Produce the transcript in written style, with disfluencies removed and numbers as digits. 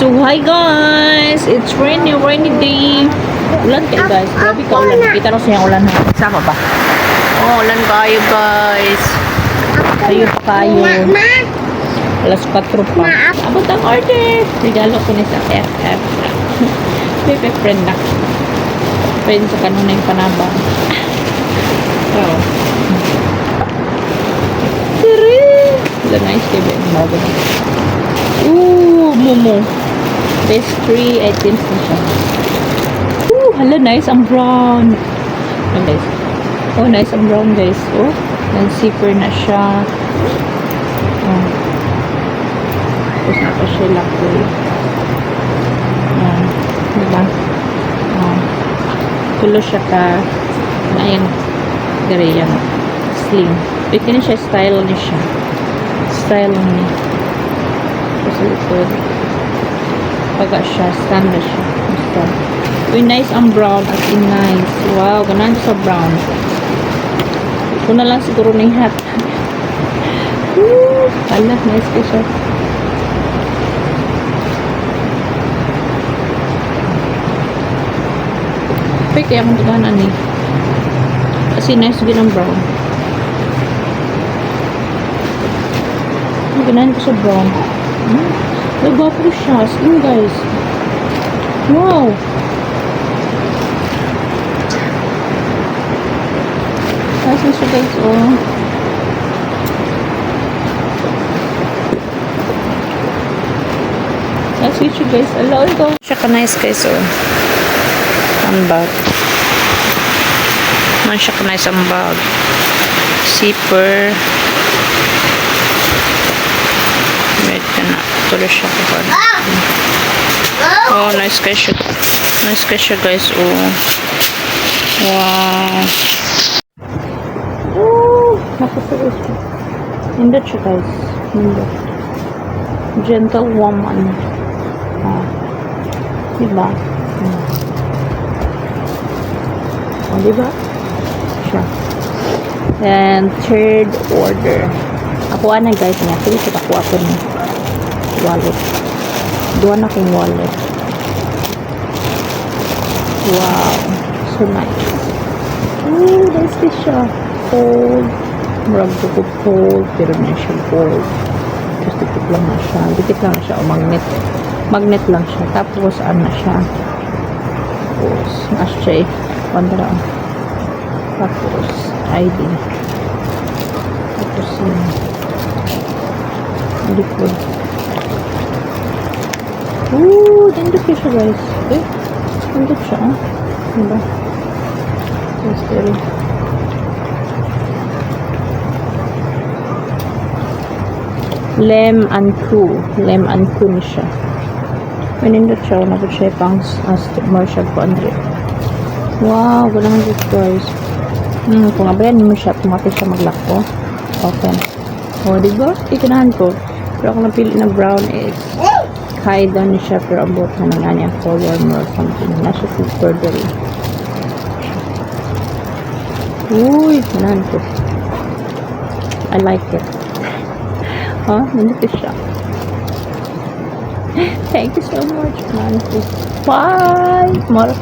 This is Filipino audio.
So hi guys, it's rainy day. Ulan kayo guys, grabe ka ulan. Kita na siya ulan ha. Sama ba? Oh, ulan kayo guys. Kayo pa kayo. Alas 4 pa. Abot ang order. Regalo ko ni sa FF. Pepe friend na. Friend sa kanunay panabang. Oh. The nice baby. Ooh, Momo. Best 3 items na siya. Ooh, hala, nice ang brown. Oh, guys. Oh, nice ang brown, guys. Oh, non-zipper na siya. Oh. Tapos na pa siya laki. Oh. Diba? Oh. Tulo siya ka. Ayan. Dari yan. Slim. Pwede na siya, style niya siya. Style niya. Tapos likod. Paga siya, stand na siya. Basta. Uy, nice ang brown. As in nice. Wow, ganahan sa brown. Ito na lang siguro na yung hat. Woo! Ala, nice ko siya. Pwede kaya akong tuganan eh. Kasi nice din ang brown. Ganahan ko sa brown. Nagwapo siya. Slim guys. Wow. Nice na siya guys. Oh. Nice na siya guys. Hello ito. Siya ka nice guys. Oh. Ang bag. Man siya ka nice ang bag. Zipper. Wait ka na. Tuloy siya kapag. Oh, nice guys siya. Nice guys siya guys. Oh. Wow. Oh, nakasagay siya. Hindot siya guys. Hindot. Gentle woman. Oh. Diba? Oh, diba? Siya. And third order. Ako na guys niya. Sige siya ako niya. Wallet. Duwa na kong wallet. Wow. So nice. Ooh, nice this siya. Gold. Marag ko gold. Pero na siya gold. Tapos dikit lang na siya. Dikit lang na siya. O magnet. Magnet lang siya. Tapos ano na siya. Tapos nas siya eh. Wanda lang. Tapos ID. Tapos yun. Likod. Ooh, dindot siya guys. Eh, dindot siya. Diba? Mystery. Lem and Coup. Lem and Coup ni siya. Manindot siya. Nabot siya pang commercial po, Andre. Wow, galang dito guys. Kung abayan mo siya, pumatay siya maglako. Open. O, diba? Ikanahan ko. Pero ako napili na brown is high down ni siya, pero abot na nga niya color or something. Nasa super dali. Uy, ganahan ko. I like it. Oh, nandito siya. Thank you so much. Bye! Tomorrow